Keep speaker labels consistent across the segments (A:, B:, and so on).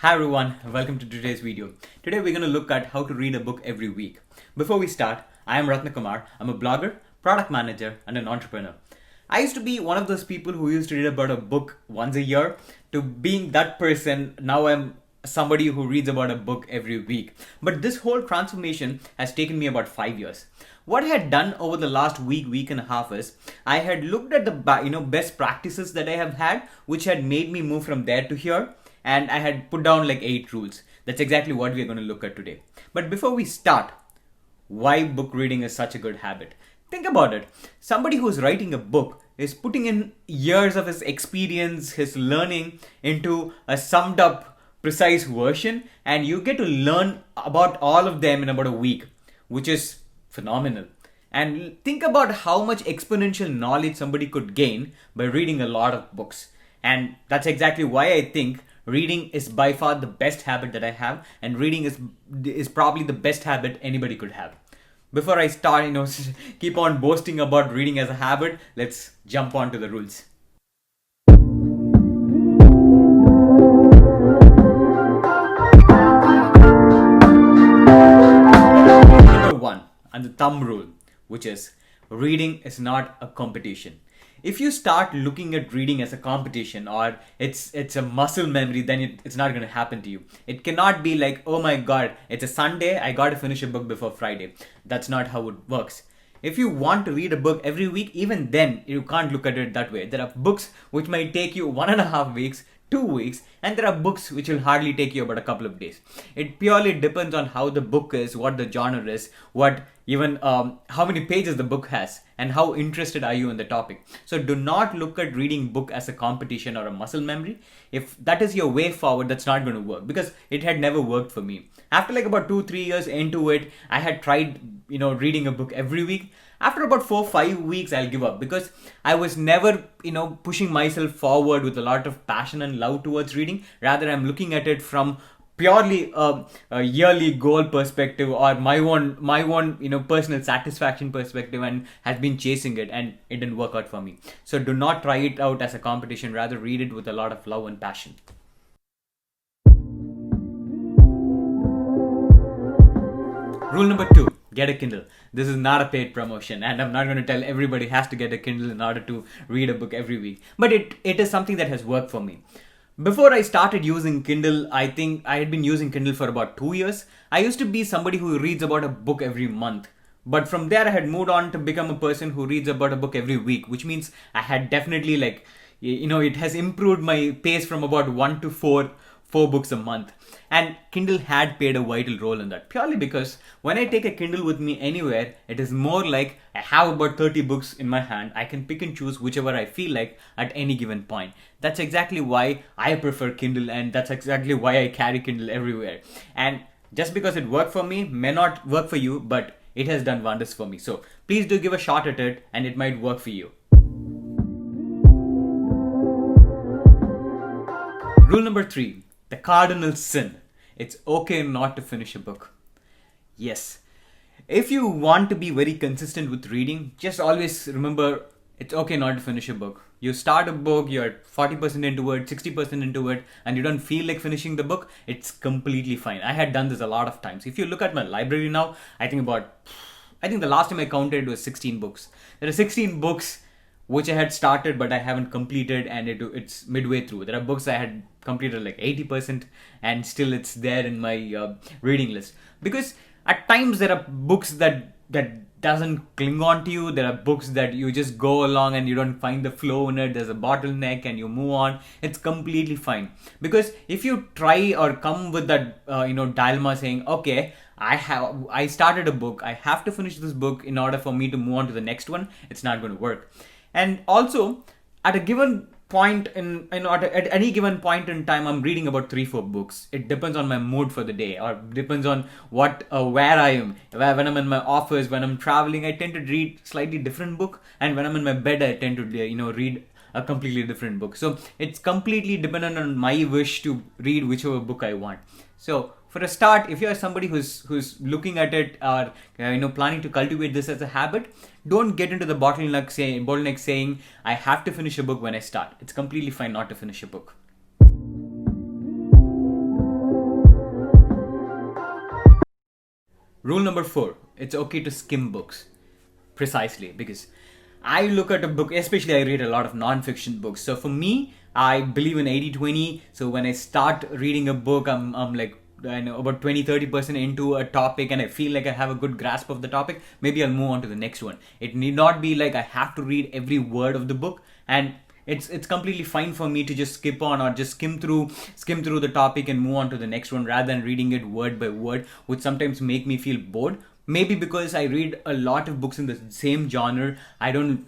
A: Hi everyone, welcome to today's video. Today we're going to look at how to read a book every week. Before we start, I am Rathnakumar. I'm a blogger, product manager, and an entrepreneur. I used to be one of those people who used to read about a book once a year. To being that person, now I'm somebody who reads about a book every week. But this whole transformation has taken me about 5 years. What I had done over the last week and a half is I had looked at the best practices that I have had, which had made me move from there to here. And I had put down like 8 rules. That's exactly what we're going to look at today. But before we start, why book reading is such a good habit? Think about it. Somebody who's writing a book is putting in years of his experience, his learning into a summed up, precise version, and you get to learn about all of them in about a week, which is phenomenal. And think about how much exponential knowledge somebody could gain by reading a lot of books. And that's exactly why I think reading is by far the best habit that I have, and reading is probably the best habit anybody could have. Before I start, keep on boasting about reading as a habit, let's jump on to the rules. Number 1, and the thumb rule, which is reading is not a competition. If you start looking at reading as a competition or it's a muscle memory, then it's not going to happen to you. It cannot be like, oh my god, it's a Sunday, I got to finish a book before Friday. That's not how it works. If you want to read a book every week, even then you can't look at it that way. There are books which might take you 1.5 weeks, 2 weeks, and there are books which will hardly take you about a couple of days. It purely depends on how the book is, what the genre is, how many pages the book has, and how interested are you in the topic. So do not look at reading book as a competition or a muscle memory. If that is your way forward, that's not going to work, because it had never worked for me. After like about 2-3 years into it, I had tried reading a book every week. After about 4-5 weeks, I'll give up, because I was never, pushing myself forward with a lot of passion and love towards reading. Rather, I'm looking at it from purely a yearly goal perspective, or my own personal satisfaction perspective, and has been chasing it, and it didn't work out for me. So do not try it out as a competition. Rather, read it with a lot of love and passion. Rule number 2, get a Kindle. This is not a paid promotion, and I'm not going to tell everybody has to get a Kindle in order to read a book every week. But it is something that has worked for me. Before I started using Kindle, I think I had been using Kindle for about 2 years. I used to be somebody who reads about a book every month. But from there, I had moved on to become a person who reads about a book every week, which means I had definitely it has improved my pace from about 1 to 4 books a month. And Kindle had played a vital role in that, purely because when I take a Kindle with me anywhere, it is more like I have about 30 books in my hand. I can pick and choose whichever I feel like at any given point. That's exactly why I prefer Kindle, and that's exactly why I carry Kindle everywhere. And just because it worked for me may not work for you, but it has done wonders for me. So please do give a shot at it, and it might work for you. Rule number 3, the cardinal sin. It's okay not to finish a book. Yes. If you want to be very consistent with reading, just always remember it's okay not to finish a book. You start a book, you're 40% into it, 60% into it, and you don't feel like finishing the book, it's completely fine. I had done this a lot of times. If you look at my library now, I think the last time I counted was 16 books. There are 16 books which I had started but I haven't completed, and it's midway through. There are books I had completed like 80%, and still it's there in my reading list. Because at times there are books that doesn't cling on to you. There are books that you just go along and you don't find the flow in it. There's a bottleneck and you move on. It's completely fine. Because if you try or come with that dilemma saying, okay, I started a book, I have to finish this book in order for me to move on to the next one, it's not going to work. And also, at a given point at any given point in time, I'm reading about 3-4 books. It depends on my mood for the day, or depends on where I am. When I'm in my office, when I'm traveling, I tend to read slightly different book, and when I'm in my bed, I tend to read a completely different book. So it's completely dependent on my wish to read whichever book I want. So for a start, if you're somebody who's looking at it, or planning to cultivate this as a habit, don't get into the bottleneck saying I have to finish a book when I start. It's completely fine not to finish a book. Rule number 4, it's okay to skim books. Precisely, because I look at a book, especially I read a lot of non-fiction books. So for me, I believe in 80-20. So when I start reading a book, I'm like, I know about 20-30% into a topic and I feel like I have a good grasp of the topic, maybe I'll move on to the next one. It need not be like I have to read every word of the book, and it's completely fine for me to just skip on or just skim through the topic and move on to the next one rather than reading it word by word, which sometimes make me feel bored. Maybe because I read a lot of books in the same genre, I don't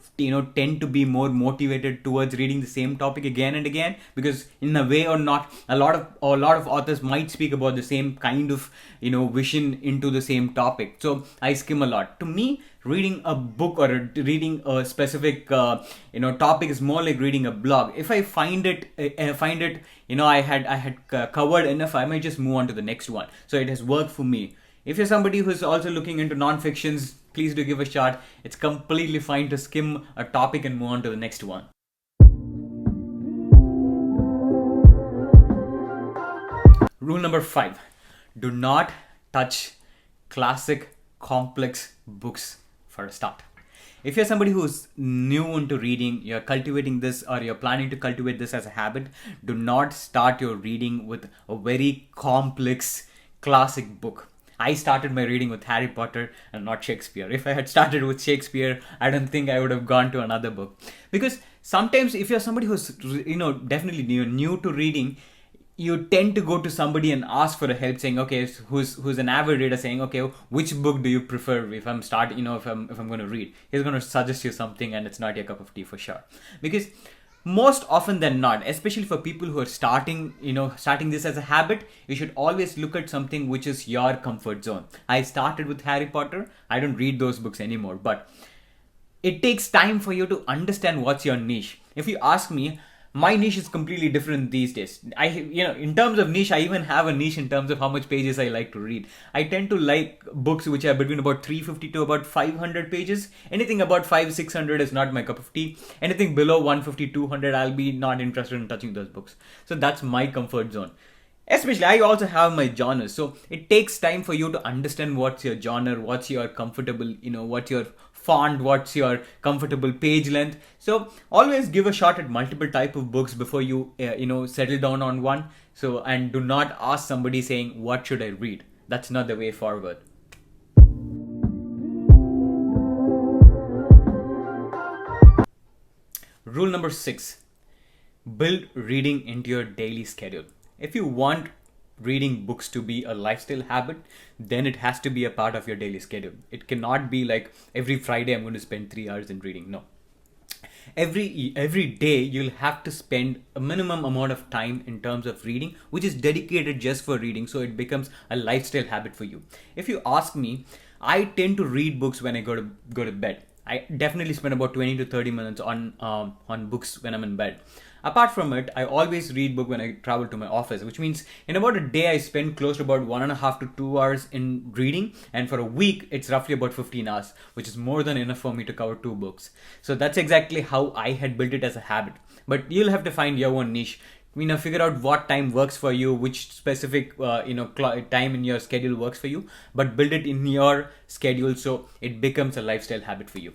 A: tend to be more motivated towards reading the same topic again and again, because in a way or not, a lot of authors might speak about the same kind of vision into the same topic. So I skim a lot. To me, reading a book or reading a specific topic is more like reading a blog. If I find it I had covered enough, I might just move on to the next one. So it has worked for me. If you're somebody who's also looking into non-fictions, please do give a shot. It's completely fine to skim a topic and move on to the next one. Rule number 5, do not touch classic, complex books for a start. If you're somebody who's new into reading, you're cultivating this or you're planning to cultivate this as a habit, do not start your reading with a very complex classic book. I started my reading with Harry Potter and not Shakespeare. If I had started with Shakespeare, I don't think I would have gone to another book. Because sometimes if you're somebody who's definitely new to reading, you tend to go to somebody and ask for a help, saying, okay, who's an avid reader, saying, okay, which book do you prefer if I'm going to read? He's going to suggest you something and it's not your cup of tea for sure. Because most often than not, especially for people who are starting this as a habit, you should always look at something which is your comfort zone. I started with Harry Potter. I don't read those books anymore, but it takes time for you to understand what's your niche. If you ask me, my niche is completely different these days. In terms of niche, I even have a niche in terms of how much pages I like to read. I tend to like books which are between about 350 to about 500 pages. Anything about 500-600 is not my cup of tea. Anything below 150-200, I'll be not interested in touching those books. So that's my comfort zone. Especially, I also have my genres. So it takes time for you to understand what's your genre, what's your comfortable, what's your font, what's your comfortable page length. So always give a shot at multiple type of books before you settle down on one. So, and do not ask somebody saying, what should I read? That's not the way forward. Rule number 6, build reading into your daily schedule. If you want reading books to be a lifestyle habit, then it has to be a part of your daily schedule. It cannot be like every Friday I'm going to spend 3 hours in reading. No. Every day you'll have to spend a minimum amount of time in terms of reading, which is dedicated just for reading, so it becomes a lifestyle habit for you. If you ask me, I tend to read books when I go to bed. I definitely spend about 20 to 30 minutes on books when I'm in bed. Apart from it, I always read book when I travel to my office, which means in about a day I spend close to about 1.5 to 2 hours in reading, and for a week it's roughly about 15 hours, which is more than enough for me to cover 2 books. So that's exactly how I had built it as a habit. But you'll have to find your own niche. Figure out what time works for you, which specific time in your schedule works for you, but build it in your schedule so it becomes a lifestyle habit for you.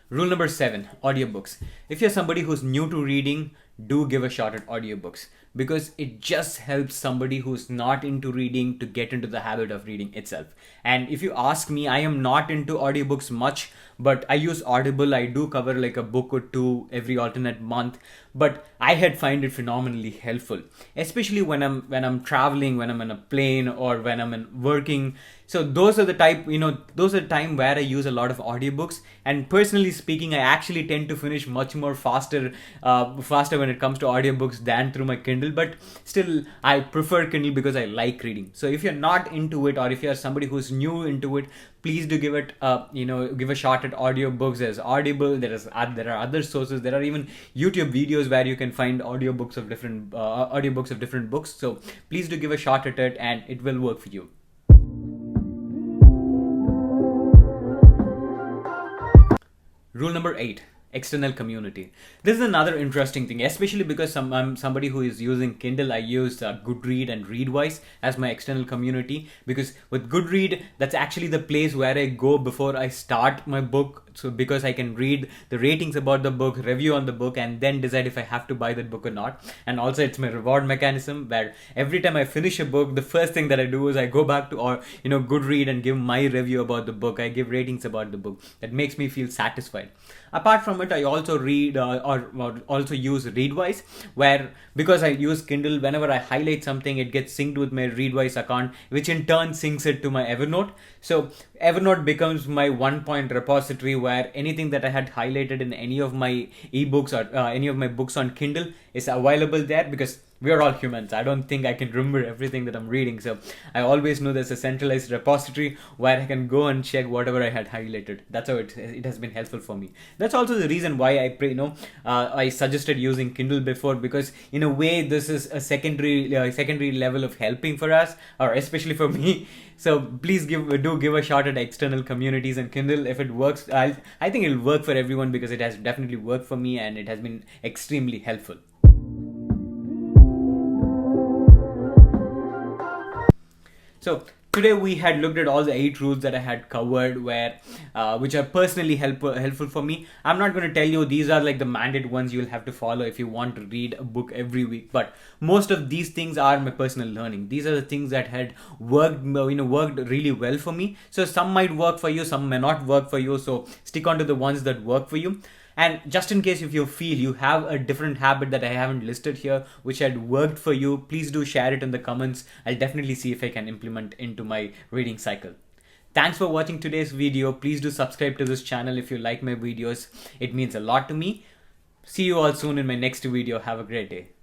A: Rule number 7, audiobooks. If you're somebody who's new to reading, do give a shot at audiobooks, because it just helps somebody who's not into reading to get into the habit of reading itself. And if you ask me, I am not into audiobooks much, but I use Audible. I do cover like a book or two every alternate month, but I had find it phenomenally helpful, especially when I'm traveling, when I'm in a plane, or when I'm working. So those are the time where I use a lot of audiobooks. And personally speaking, I actually tend to finish much more faster when it comes to audiobooks than through my Kindle. But still, I prefer Kindle because I like reading. So if you're not into it, or if you're somebody who's new into it, please do give a shot at audiobooks. There's Audible. There are other sources. There are even YouTube videos where you can find audiobooks of different books. So please do give a shot at it, and it will work for you. Rule number 8, external community. This is another interesting thing, especially because I'm somebody who is using Kindle. I use Goodread and Readwise as my external community, because with Goodread, that's actually the place where I go before I start my book. So because I can read the ratings about the book, review on the book, and then decide if I have to buy that book or not. And also it's my reward mechanism, where every time I finish a book, the first thing that I do is I go back to, or Goodread, and give my review about the book. I give ratings about the book. That makes me feel satisfied. Apart from it, I also read or also use Readwise, where because I use Kindle, whenever I highlight something, it gets synced with my Readwise account, which in turn syncs it to my Evernote. So Evernote becomes my one-point repository, where anything that I had highlighted in any of my ebooks or any of my books on Kindle is available there, because we are all humans. I don't think I can remember everything that I'm reading. So I always know there's a centralized repository where I can go and check whatever I had highlighted. That's how it has been helpful for me. That's also the reason why I suggested using Kindle before, because in a way this is a secondary level of helping for us, or especially for me. So please give a shot at external communities and Kindle. If it works, I think it'll work for everyone, because it has definitely worked for me and it has been extremely helpful. So today we had looked at all the 8 rules that I had covered, which are personally helpful for me. I'm not going to tell you these are like the mandated ones you'll have to follow if you want to read a book every week, but most of these things are my personal learning. These are the things that had worked really well for me. So some might work for you, some may not work for you. So stick on to the ones that work for you. And just in case if you feel you have a different habit that I haven't listed here, which had worked for you, please do share it in the comments. I'll definitely see if I can implement into my reading cycle. Thanks for watching today's video. Please do subscribe to this channel if you like my videos. It means a lot to me. See you all soon in my next video. Have a great day.